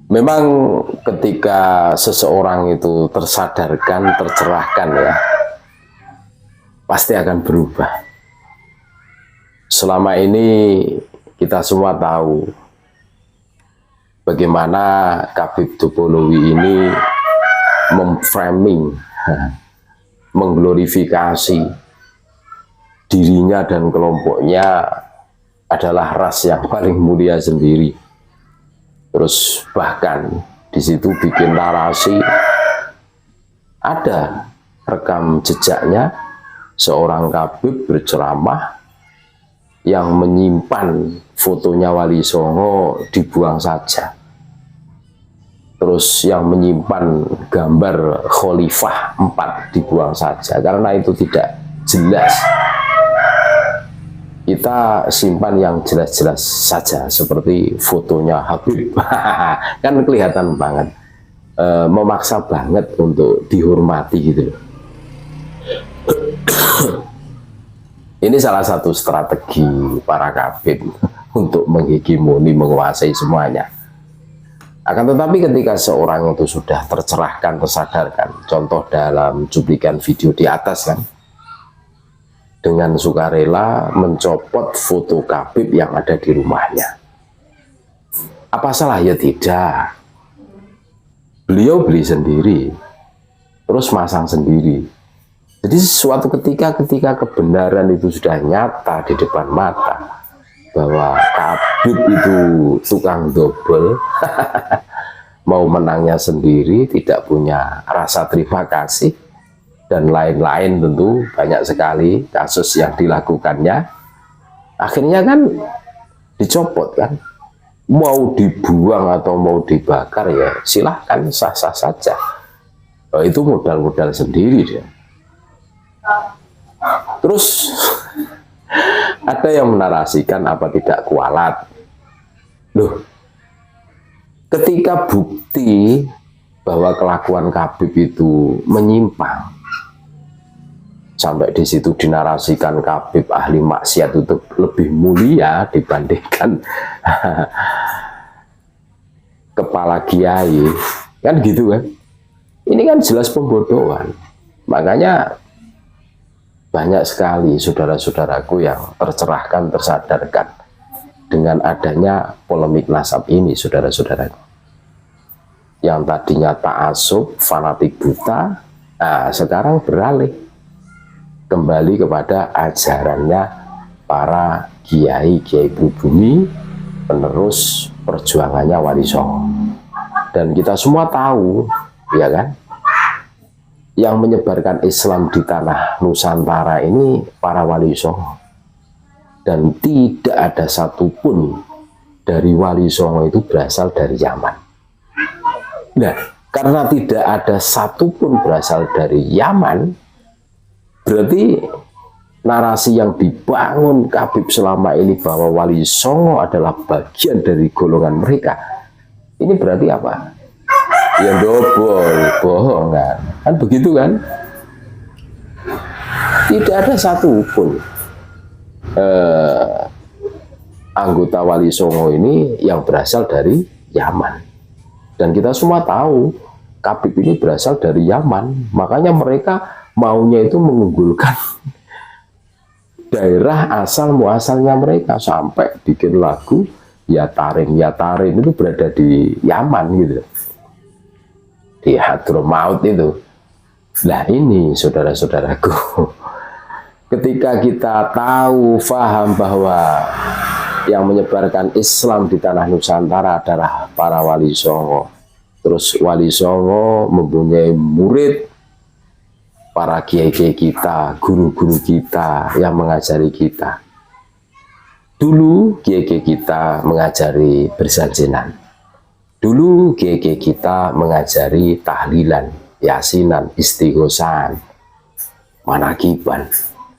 Memang ketika seseorang itu tersadarkan, tercerahkan ya, pasti akan berubah. Selama ini kita semua tahu bagaimana Khabib Topolowi ini memframing, mengglorifikasi dirinya dan kelompoknya adalah ras yang paling mulia sendiri. Terus bahkan di situ bikin narasi, ada rekam jejaknya seorang Khabib berceramah yang menyimpan fotonya Wali Songo dibuang saja. Terus yang menyimpan gambar Khalifah 4 dibuang saja karena itu tidak jelas. Kita simpan yang jelas-jelas saja seperti fotonya Habib. Kan kelihatan banget, memaksa banget untuk dihormati gitu loh. Ini salah satu strategi para Khabib untuk menghegemoni, menguasai semuanya. Akan tetapi ketika seorang itu sudah tercerahkan, tersadarkan, contoh dalam cuplikan video di atas kan, dengan sukarela mencopot foto Khabib yang ada di rumahnya. Apa salah? Ya tidak. Beliau beli sendiri, terus masang sendiri. Jadi suatu ketika kebenaran itu sudah nyata di depan mata, bahwa Khabib itu tukang dobel, mau menangnya sendiri, tidak punya rasa terima kasih, dan lain-lain, tentu banyak sekali kasus yang dilakukannya. Akhirnya kan dicopot kan, mau dibuang atau mau dibakar ya silahkan, sah-sah saja. Itu modal-modal sendiri dia. Terus ada yang menarasikan apa tidak kualat. Loh, ketika bukti bahwa kelakuan Khabib itu menyimpang, sampai di situ dinarasikan Khabib ahli maksiat itu lebih mulia dibandingkan kepala kiai, kan gitu kan? Ini kan jelas pembodohan. Makanya banyak sekali saudara-saudaraku yang tercerahkan, tersadarkan dengan adanya polemik nasab ini, saudara-saudaraku. Yang tadinya ta'assub, fanatik buta, nah sekarang beralih kembali kepada ajarannya para kiai pribumi, penerus perjuangannya Wali Songo. Dan kita semua tahu, ya kan, yang menyebarkan Islam di tanah Nusantara ini para Wali Songo. Dan tidak ada satupun dari Wali Songo itu berasal dari Yaman. Nah, karena tidak ada satupun berasal dari Yaman, berarti narasi yang dibangun Khabib selama ini bahwa Wali Songo adalah bagian dari golongan mereka, ini berarti apa? Ya dobol, bohong kan begitu kan? Tidak ada satupun anggota Wali Songo ini yang berasal dari Yaman. Dan kita semua tahu Khabib ini berasal dari Yaman, makanya mereka maunya itu mengunggulkan daerah asal muasalnya mereka, sampai bikin lagu ya Tarim itu berada di Yaman gitu, di Hadramaut itu. Nah ini saudara-saudaraku, ketika kita tahu, faham bahwa yang menyebarkan Islam di tanah Nusantara adalah para Wali Songo, terus Wali Songo mempunyai murid, para kiai-kiai kita, guru-guru kita yang mengajari kita. Dulu kiai-kiai kita mengajari bersajenan. Dulu kiai-kiai kita mengajari tahlilan, yasinan, istighosan, manakiban,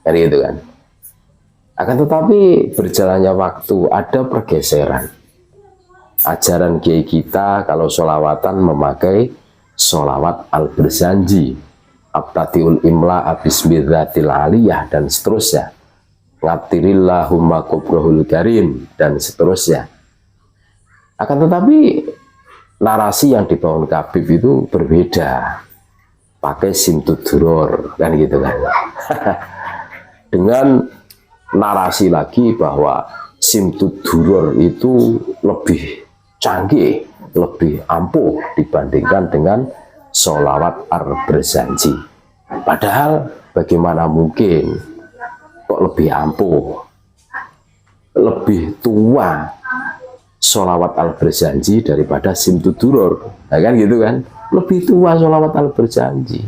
kan gitu kan. Akan tetapi berjalannya waktu ada pergeseran. Ajaran kiai kita kalau sholawatan memakai sholawat al-berzanji, abtatiul imla abismidzatil aliyah, dan seterusnya, ngatirillahumma kubrahul karim, dan seterusnya. Akan tetapi narasi yang dibangun Habib itu berbeda, pakai simtuduror, kan gitu kan. Dengan narasi lagi bahwa simtuduror itu lebih canggih, lebih ampuh dibandingkan dengan sholawat ar-berzanji. Padahal bagaimana mungkin kok lebih ampuh, lebih tua sholawat al-berzanji daripada simtuduror, nah, kan gitu kan. Lebih tua sholawat al-berzanji.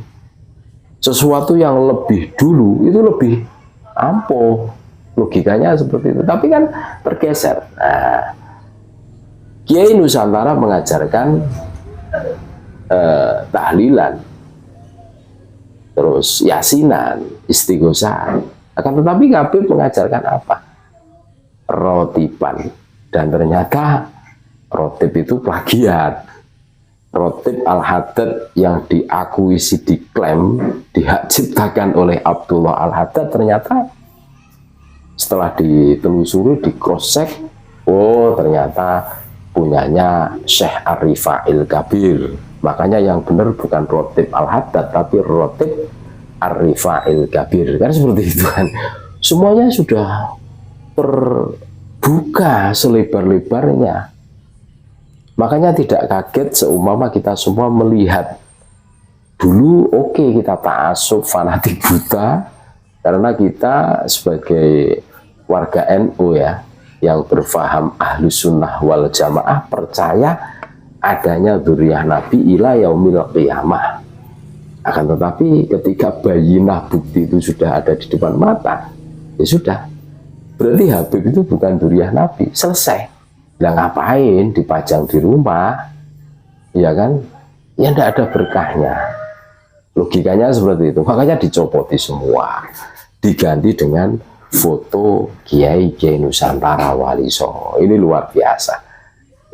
Sesuatu yang lebih dulu itu lebih ampuh, logikanya seperti itu. Tapi kan tergeser. Nah, Kiai Nusantara mengajarkan tahlilan, terus yasinan, istighosan. Akan tetapi Habib mengajarkan apa? Rotiban. Dan ternyata rotib itu plagiat. Rotib Al-Haddad yang diakuisi, diklaim, dihak ciptakan oleh Abdullah Al-Haddad, ternyata setelah ditelusuri, di cross check, oh ternyata punyanya Syekh Ar-Rifa'il Kabir. Makanya yang benar bukan Rotib Al-Haddad, tapi Rotib Ar-Rifa'il Kabir. Kan seperti itu kan. Semuanya sudah terbuka selebar-lebarnya. Makanya tidak kaget seumpama kita semua melihat. Dulu oke, kita ta'assub fanatik buta, karena kita sebagai warga NU ya, yang berfaham ahlus sunnah wal jamaah, percaya adanya dzurriyyah Nabi ila yaumil qiyamah. Akan tetapi ketika bayinah bukti itu sudah ada di depan mata, ya sudah, berarti Habib itu bukan dzurriyyah Nabi, selesai. Nah, ngapain dipajang di rumah, ya kan? Ya tidak ada berkahnya. Logikanya seperti itu. Makanya dicopoti semua, diganti dengan foto Kiai Nusantara Wali Songo. Ini luar biasa.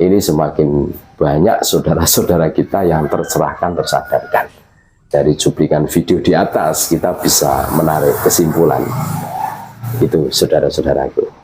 Ini semakin banyak saudara-saudara kita yang tercerahkan, tersadarkan. Dari cuplikan video di atas kita bisa menarik kesimpulan. Itu saudara-saudaraku.